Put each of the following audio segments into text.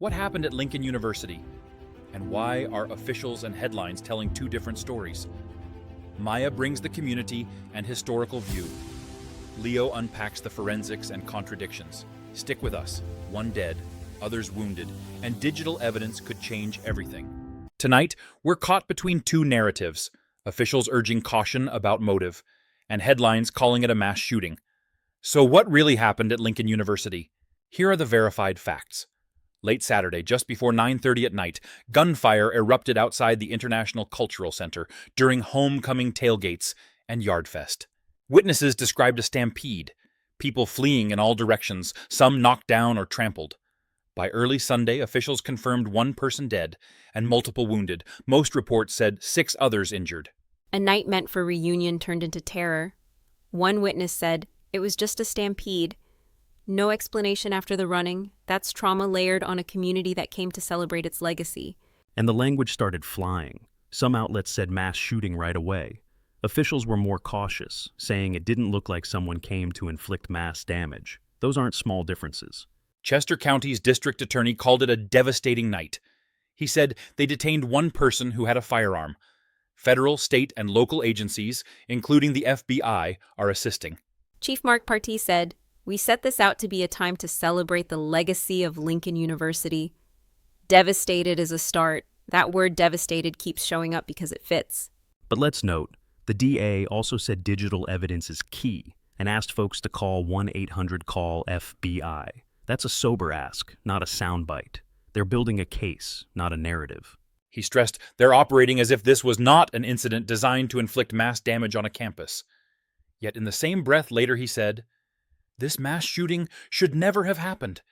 What happened at Lincoln University? And why are officials and headlines telling two different stories? Maya brings the community and historical view. Leo unpacks the forensics and contradictions. Stick with us. One dead, others wounded, and digital evidence could change everything. Tonight, we're caught between two narratives, officials urging caution about motive, and headlines calling it a mass shooting. So what really happened at Lincoln University? Here are the verified facts. Late Saturday, just before 9:30 at night, gunfire erupted outside the International Cultural Center during homecoming tailgates and Yardfest. Witnesses described a stampede, people fleeing in all directions, some knocked down or trampled. By early Sunday, officials confirmed one person dead and multiple wounded. Most reports said 6 others injured. A night meant for reunion turned into terror. One witness said, "It was just a stampede. No explanation after the running. That's trauma layered on a community that came to celebrate its legacy." And the language started flying. Some outlets said mass shooting right away. Officials were more cautious, saying it didn't look like someone came to inflict mass damage. Those aren't small differences. Chester County's district attorney called it a devastating night. He said they detained one person who had a firearm. Federal, state, and local agencies, including the FBI, are assisting. Chief Mark Partee said, "We set this out to be a time to celebrate the legacy of Lincoln University. Devastated is a start. That word devastated keeps showing up because it fits." But let's note, the DA also said digital evidence is key and asked folks to call 1-800-CALL-FBI. That's a sober ask, not a soundbite. They're building a case, not a narrative. He stressed they're operating as if this was not an incident designed to inflict mass damage on a campus. Yet in the same breath later he said, "This mass shooting should never have happened."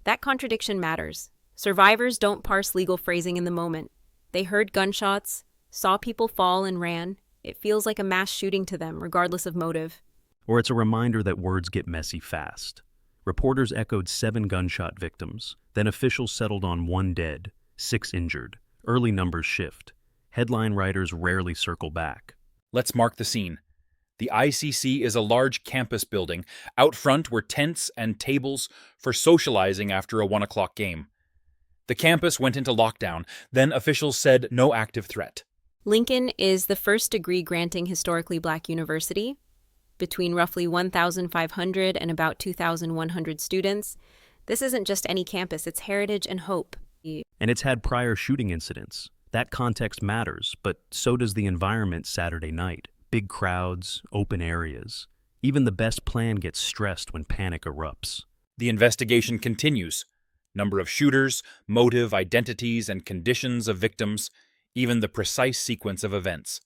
That contradiction matters. Survivors don't parse legal phrasing in the moment. They heard gunshots, saw people fall and ran. It feels like a mass shooting to them, regardless of motive. Or it's a reminder that words get messy fast. Reporters echoed 7 gunshot victims, then officials settled on 1 dead, 6 injured. Early numbers shift. Headline writers rarely circle back. Let's mark the scene. The ICC is a large campus building. Out front were tents and tables for socializing after a 1 o'clock game. The campus went into lockdown. Then officials said no active threat. Lincoln is the first degree-granting historically Black university. Between roughly 1,500 and about 2,100 students, this isn't just any campus, it's heritage and hope. And it's had prior shooting incidents. That context matters, but so does the environment Saturday night. Big crowds, open areas. Even the best plan gets stressed when panic erupts. The investigation continues. Number of shooters, motive, identities, and conditions of victims, even the precise sequence of events.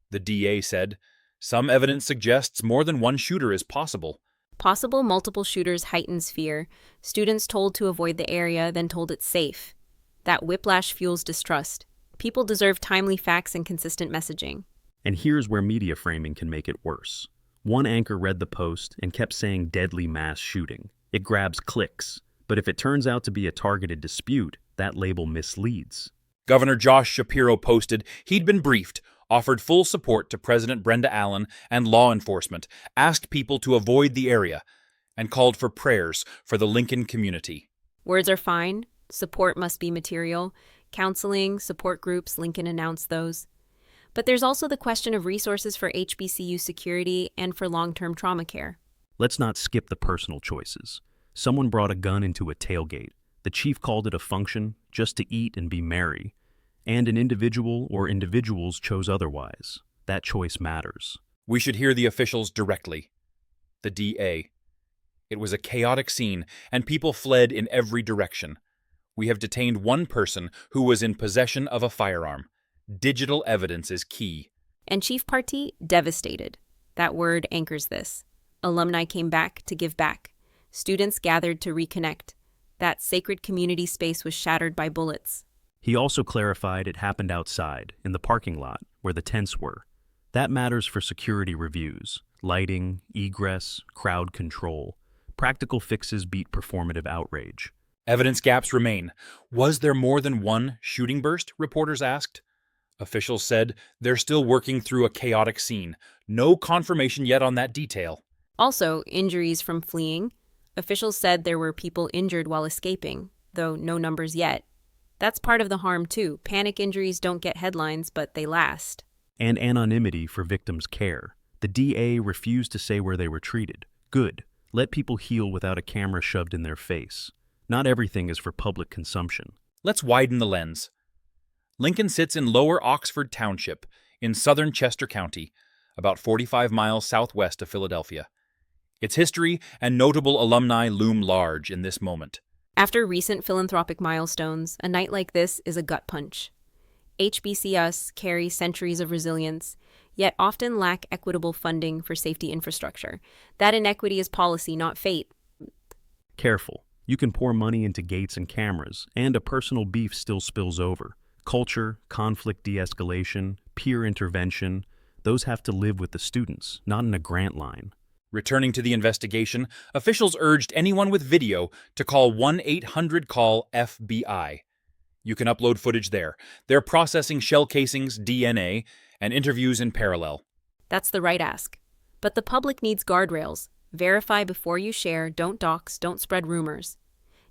The DA said, "Some evidence suggests more than one shooter is possible." Possible multiple shooters heightens fear. Students told to avoid the area, then told it's safe. That whiplash fuels distrust. People deserve timely facts and consistent messaging. And here's where media framing can make it worse. One anchor read the post and kept saying deadly mass shooting. It grabs clicks. But if it turns out to be a targeted dispute, that label misleads. Governor Josh Shapiro posted he'd been briefed, offered full support to President Brenda Allen and law enforcement, asked people to avoid the area, and called for prayers for the Lincoln community. Words are fine. Support must be material. Counseling, support groups, Lincoln announced those. But there's also the question of resources for HBCU security and for long-term trauma care. Let's not skip the personal choices. Someone brought a gun into a tailgate. The chief called it a function, just to eat and be merry. And an individual or individuals chose otherwise. That choice matters. We should hear the officials directly. The DA. It was a chaotic scene, and people fled in every direction. We have detained one person who was in possession of a firearm. Digital evidence is key. And Chief Partee, devastated. That word anchors this. Alumni came back to give back. Students gathered to reconnect. That sacred community space was shattered by bullets. He also clarified it happened outside, in the parking lot, where the tents were. That matters for security reviews, lighting, egress, crowd control. Practical fixes beat performative outrage. Evidence gaps remain. Was there more than one shooting burst? Reporters asked. Officials said they're still working through a chaotic scene. No confirmation yet on that detail. Also, injuries from fleeing. Officials said there were people injured while escaping. though no numbers yet. That's part of the harm, too. Panic injuries don't get headlines, but they last. And anonymity for victims' care. The DA refused to say where they were treated. Good. Let people heal without a camera shoved in their face. Not everything is for public consumption. Let's widen the lens. Lincoln sits in Lower Oxford Township in southern Chester County, about 45 miles southwest of Philadelphia. Its history and notable alumni loom large in this moment. After recent philanthropic milestones, a night like this is a gut punch. HBCUs carry centuries of resilience, yet often lack equitable funding for safety infrastructure. That inequity is policy, not fate. Careful. You can pour money into gates and cameras, and a personal beef still spills over. Culture, conflict de-escalation, peer intervention, those have to live with the students, not in a grant line. Returning to the investigation, officials urged anyone with video to call 1-800-CALL-FBI. You can upload footage there. They're processing shell casings, DNA, and interviews in parallel. That's the right ask. But the public needs guardrails. Verify before you share, don't dox, don't spread rumors.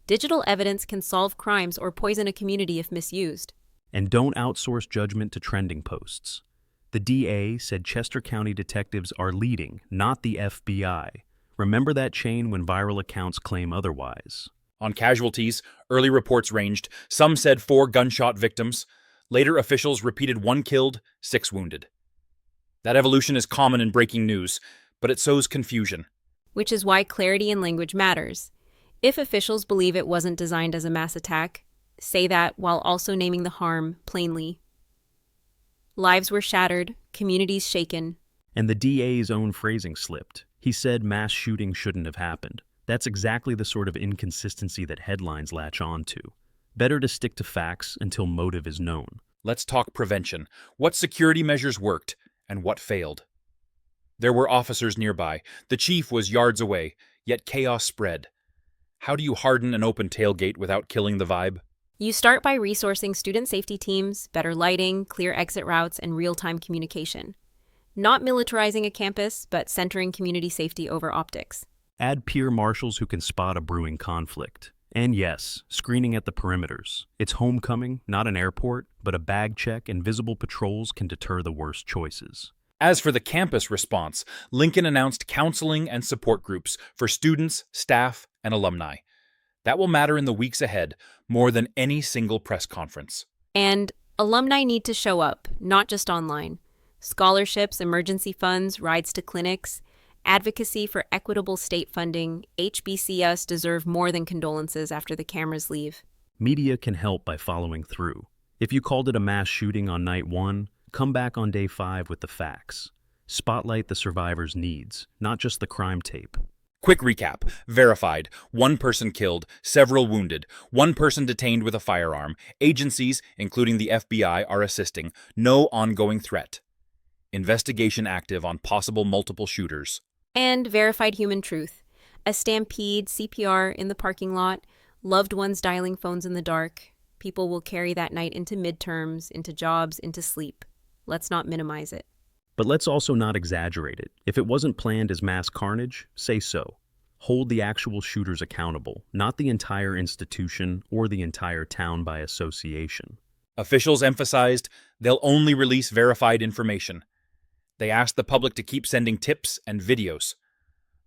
Digital evidence can solve crimes or poison a community if misused. And don't outsource judgment to trending posts. The DA said Chester County detectives are leading, not the FBI. Remember that chain when viral accounts claim otherwise. On casualties, early reports ranged. Some said 4 gunshot victims. Later, officials repeated 1 killed, 6 wounded. That evolution is common in breaking news, but it sows confusion. Which is why clarity in language matters. If officials believe it wasn't designed as a mass attack, say that while also naming the harm plainly. Lives were shattered, communities shaken. And the DA's own phrasing slipped. He said mass shooting shouldn't have happened. That's exactly the sort of inconsistency that headlines latch on to. Better to stick to facts until motive is known. Let's talk prevention. What security measures worked and what failed? There were officers nearby. The chief was yards away, yet chaos spread. How do you harden an open tailgate without killing the vibe? You start by resourcing student safety teams, better lighting, clear exit routes, and real-time communication. Not militarizing a campus, but centering community safety over optics. Add peer marshals who can spot a brewing conflict. And yes, screening at the perimeters. It's homecoming, not an airport, but a bag check and visible patrols can deter the worst choices. As for the campus response, Lincoln announced counseling and support groups for students, staff, and alumni. That will matter in the weeks ahead more than any single press conference. And alumni need to show up, not just online. Scholarships, emergency funds, rides to clinics, advocacy for equitable state funding. HBCUs deserve more than condolences after the cameras leave. Media can help by following through. If you called it a mass shooting on night 1, come back on day 5 with the facts. Spotlight the survivors' needs, not just the crime tape. Quick recap. Verified. 1 person killed, several wounded, 1 person detained with a firearm. Agencies, including the FBI, are assisting. No ongoing threat. Investigation active on possible multiple shooters. And verified human truth. A stampede, CPR in the parking lot, loved ones dialing phones in the dark. People will carry that night into midterms, into jobs, into sleep. Let's not minimize it. But let's also not exaggerate it. If it wasn't planned as mass carnage, say so. Hold the actual shooters accountable, not the entire institution or the entire town by association. Officials emphasized they'll only release verified information. They asked the public to keep sending tips and videos.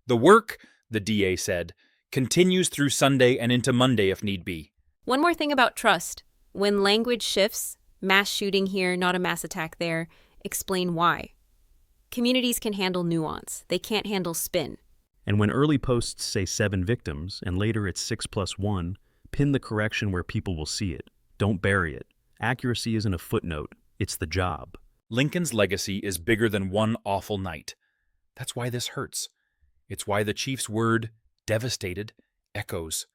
The work, the DA said, continues through Sunday and into Monday if need be. One more thing about trust. When language shifts, mass shooting here, not a mass attack there, explain why. Communities can handle nuance. They can't handle spin. And when early posts say 7 victims, and later it's 6+1, pin the correction where people will see it. Don't bury it. Accuracy isn't a footnote. It's the job. Lincoln's legacy is bigger than one awful night. That's why this hurts. It's why the chief's word, devastated, echoes.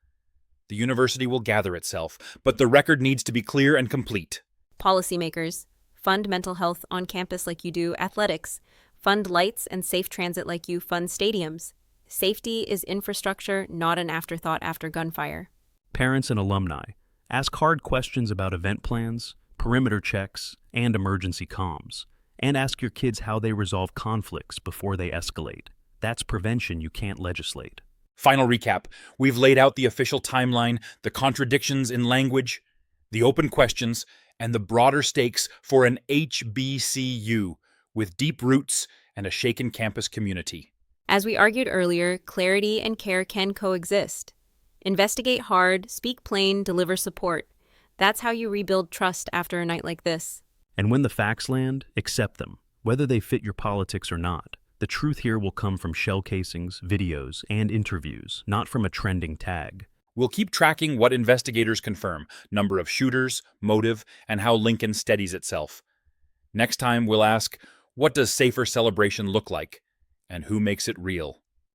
The university will gather itself, but the record needs to be clear and complete. Policymakers, fund mental health on campus like you do athletics. Fund lights and safe transit like you fund stadiums. Safety is infrastructure, not an afterthought after gunfire. Parents and alumni, ask hard questions about event plans, perimeter checks, and emergency comms. And ask your kids how they resolve conflicts before they escalate. That's prevention you can't legislate. Final recap. We've laid out the official timeline, the contradictions in language, the open questions, and the broader stakes for an HBCU with deep roots and a shaken campus community. As we argued earlier, clarity and care can coexist. Investigate hard, speak plain, deliver support. That's how you rebuild trust after a night like this. And when the facts land, accept them, whether they fit your politics or not. The truth here will come from shell casings, videos, and interviews, not from a trending tag. We'll keep tracking what investigators confirm, number of shooters, motive, and how Lincoln steadies itself. Next time we'll ask, what does safer celebration look like? And who makes it real?